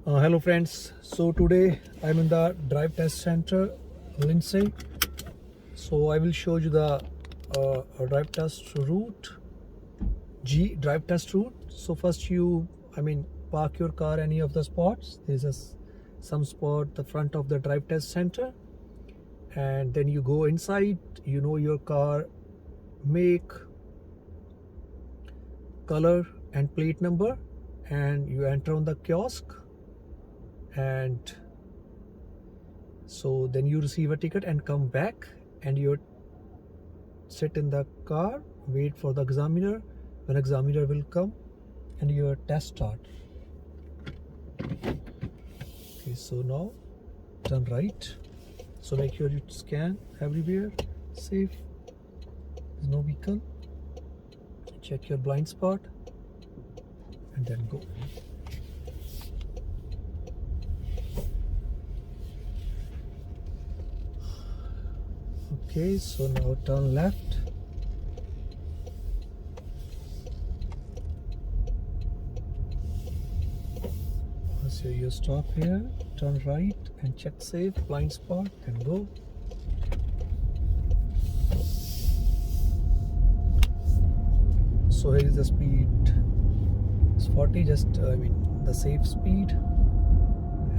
Hello friends, so today I'm in the drive test center, Lindsay. So I will show you the drive test route, drive test route. So first park your car any of the spots. There's some spot the front of the drive test center, and then you go inside. You know your car make, color, and plate number, and you enter on the kiosk, and so then you receive a ticket and come back, and you sit in the car, wait for the examiner. When examiner will come and your test start. Okay, so now turn right. So make sure you scan everywhere, safe, there's no vehicle. Check your blind spot and then go. Okay, so now turn left. So you stop here, turn right and check safe, blind spot, and go. So here is the speed, it's 40, just the safe speed.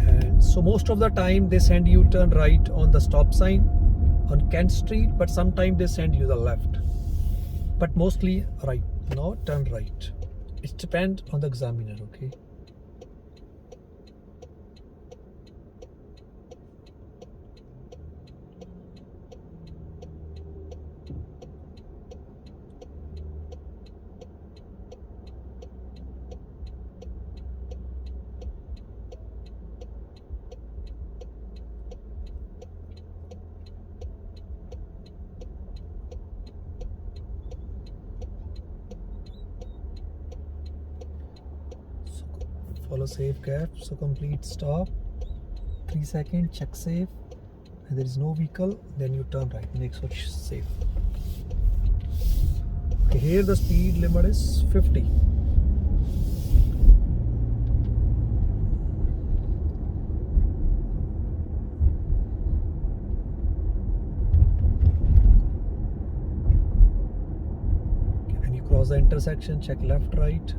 And so most of the time they send you turn right on the stop sign on Kent Street, but sometimes they send you the left, but mostly right. Now turn right. It depends on the examiner. Okay, so follow safe gap. So complete stop, 3 seconds, check safe, and there is no vehicle, then you turn right, make sure safe. Okay, here the speed limit is 50. Okay, when you cross the intersection, check left, right.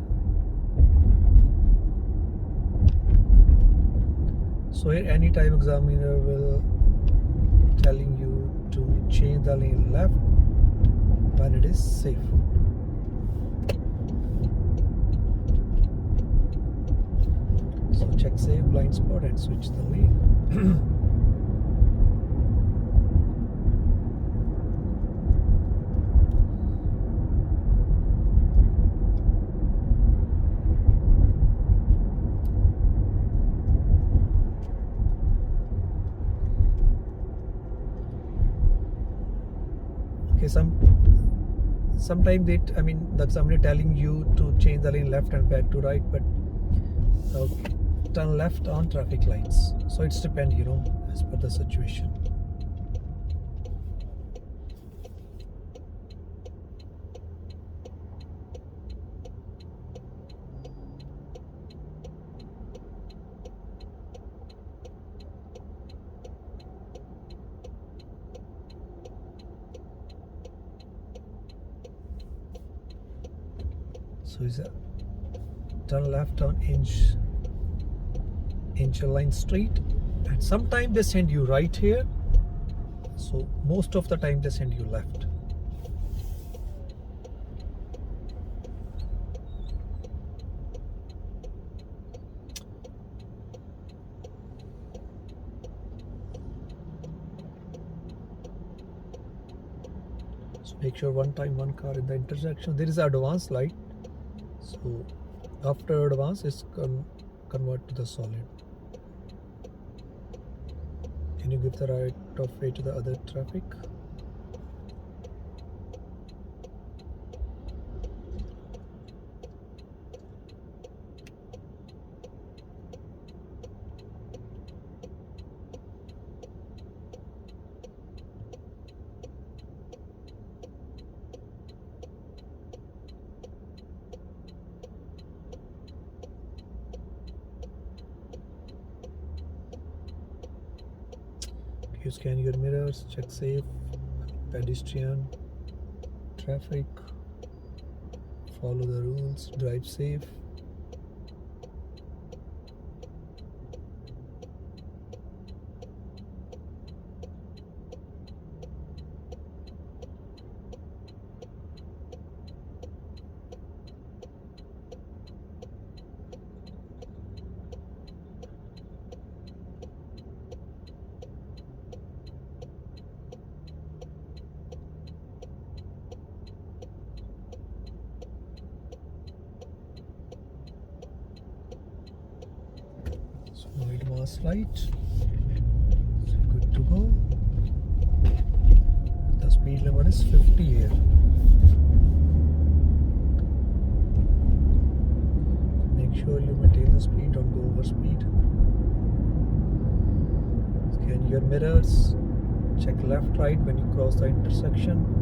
So here anytime examiner will telling you to change the lane left when it is safe. So check safe, blind spot, and switch the lane. Okay, sometimes the examiner telling you to change the lane left and back to right, but turn left on traffic lights. So it's depend, as per the situation. So is a turn left on Line Street, and sometimes they send you right here. So most of the time they send you left. So make sure one car in the intersection. There is an advance light. So after advance, it's convert to the solid. Can you give the right of way to the other traffic? You scan your mirrors, check safe, pedestrian, traffic, follow the rules, drive safe. So advanced light, so good to go. The speed limit is 50 here. Make sure you maintain the speed, don't go over speed. Scan your mirrors, check left, right when you cross the intersection.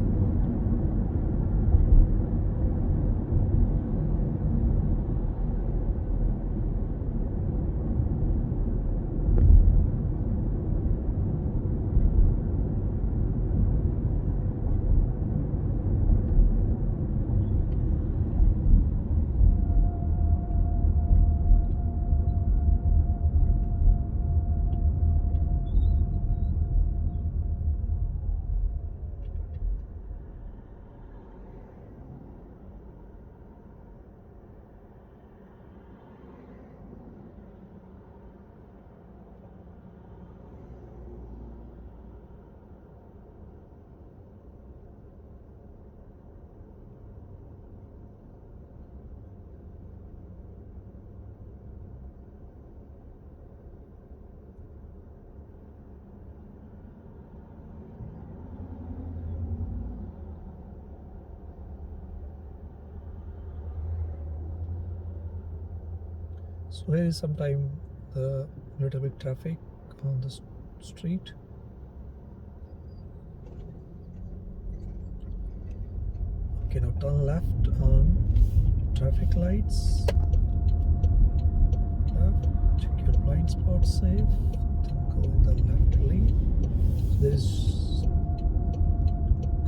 So here is sometime the little bit traffic on the street. Okay, now turn left on traffic lights. Left, check your blind spot safe. Then go in the left lane. So there is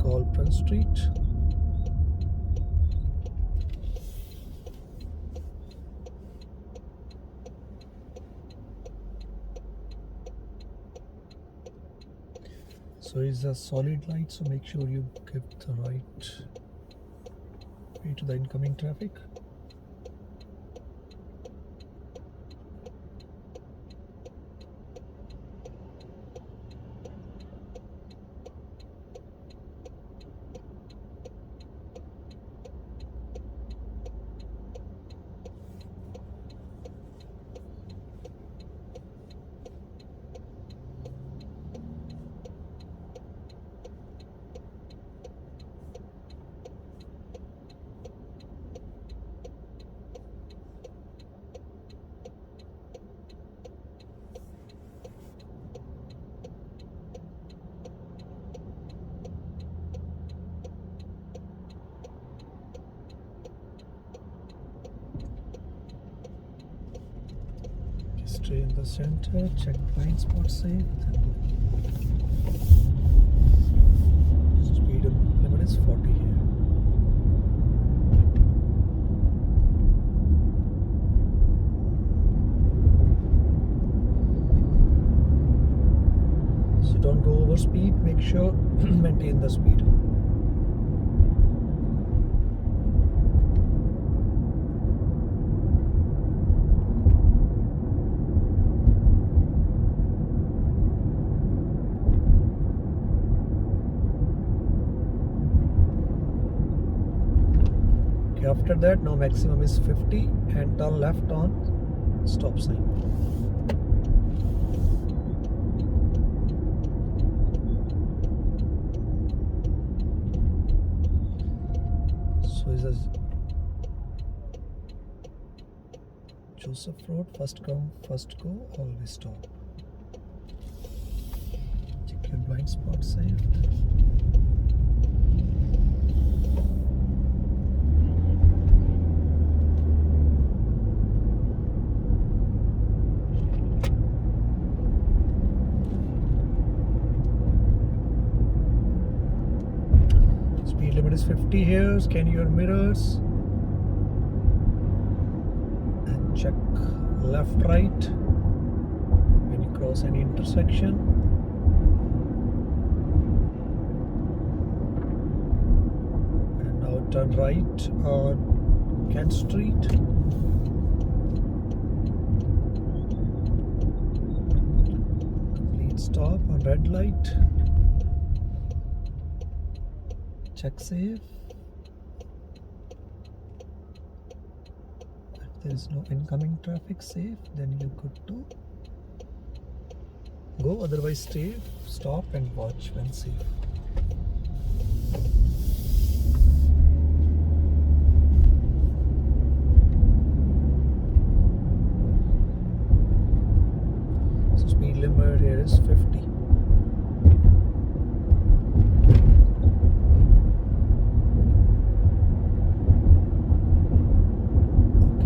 Colburn Street. So it's a solid light, so make sure you give the right way to the incoming traffic. Stay in the center, check blind spot safe, then go. Speed limit is 40 here. So don't go over speed, make sure maintain the speed. After that, now maximum is 50 and turn left on stop sign. So is a Joseph Road, first come, first go, always stop. Check your blind spot safe. 50 here. Scan your mirrors and check left, right when you cross any intersection. And now turn right on Kent Street. Complete stop on red light. Check safe. If there is no incoming traffic, safe, then you good to go. Otherwise, stop and watch when safe. So speed limit here is 50.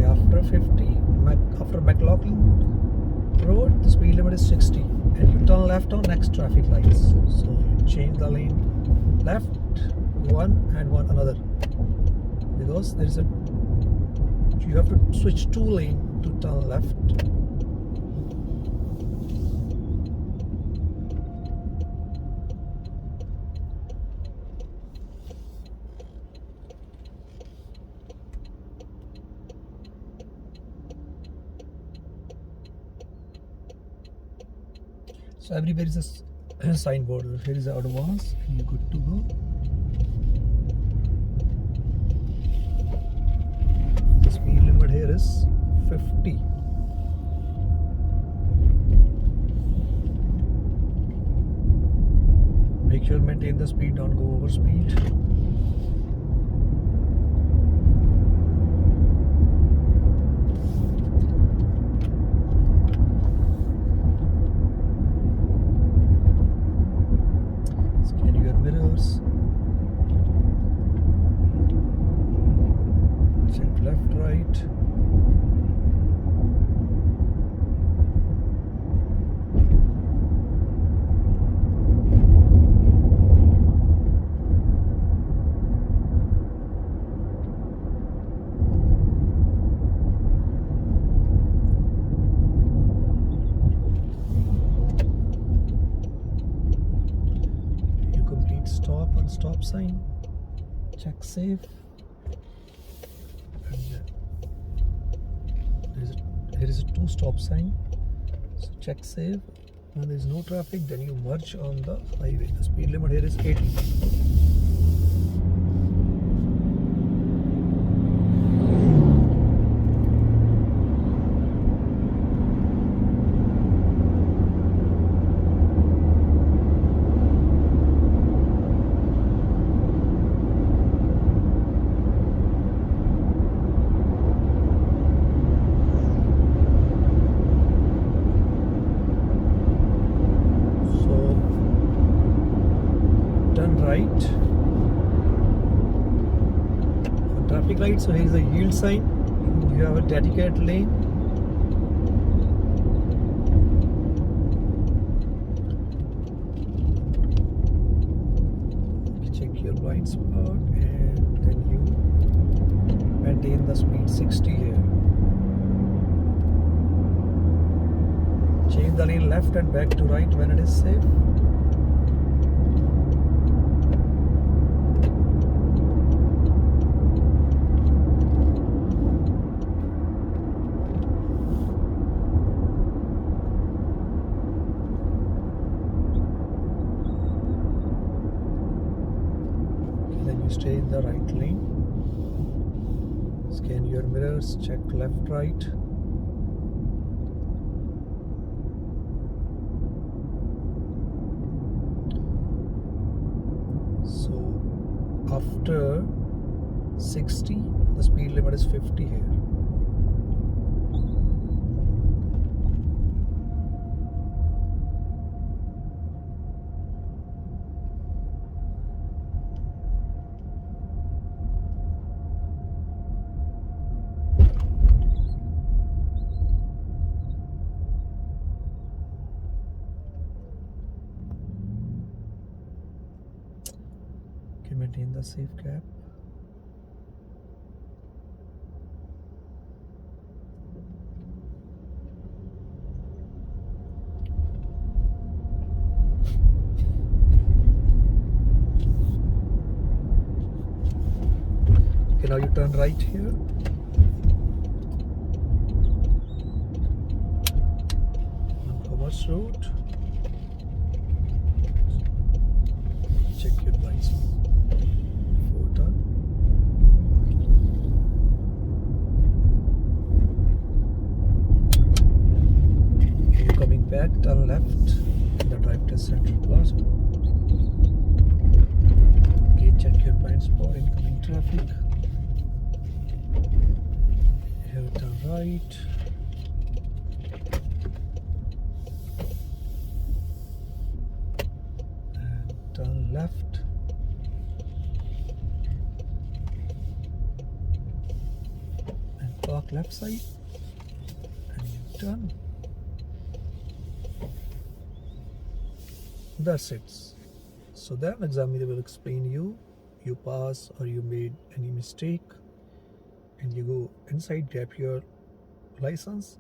After 50, after McLaughlin Road, the speed limit is 60, and you turn left on next traffic lights. So you change the lane left one and one another, because there is a you have to switch two lane to turn left. So everywhere is a signboard. Here is the advance, and you're good to go. The speed limit here is 50. Make sure maintain the speed, don't go over speed. Mirrors, check left, right. Stop on stop sign, check safe, and there is a two stop sign, so check safe. When there is no traffic, then you merge on the highway. The speed limit here is 80. Turn right on traffic light. So here is a yield sign. You have a dedicated lane. Check your blind spot, and then you maintain the speed 60 here. Change the lane left and back to right when it is safe. Then you stay in the right lane. Scan your mirrors, check left, right. So after 60, the speed limit is 50 here. maintain the safe gap. Okay, now you turn right here. On Commerce Road. Check your blind spot. Turn. You're coming back, turn left in the drive test center plaza. Okay, check your blind spot, incoming traffic. Here turn right. And turn left. Park left side and you turn. That's it. So then examiner will explain you pass or you made any mistake, and you go inside, grab your license.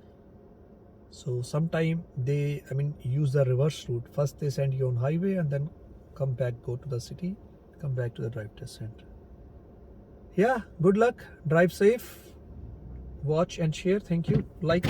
So sometime they use the reverse route. First they send you on highway and then come back, go to the city, come back to the drive test center. Yeah, good luck, drive safe. Watch and share. Thank you. Like.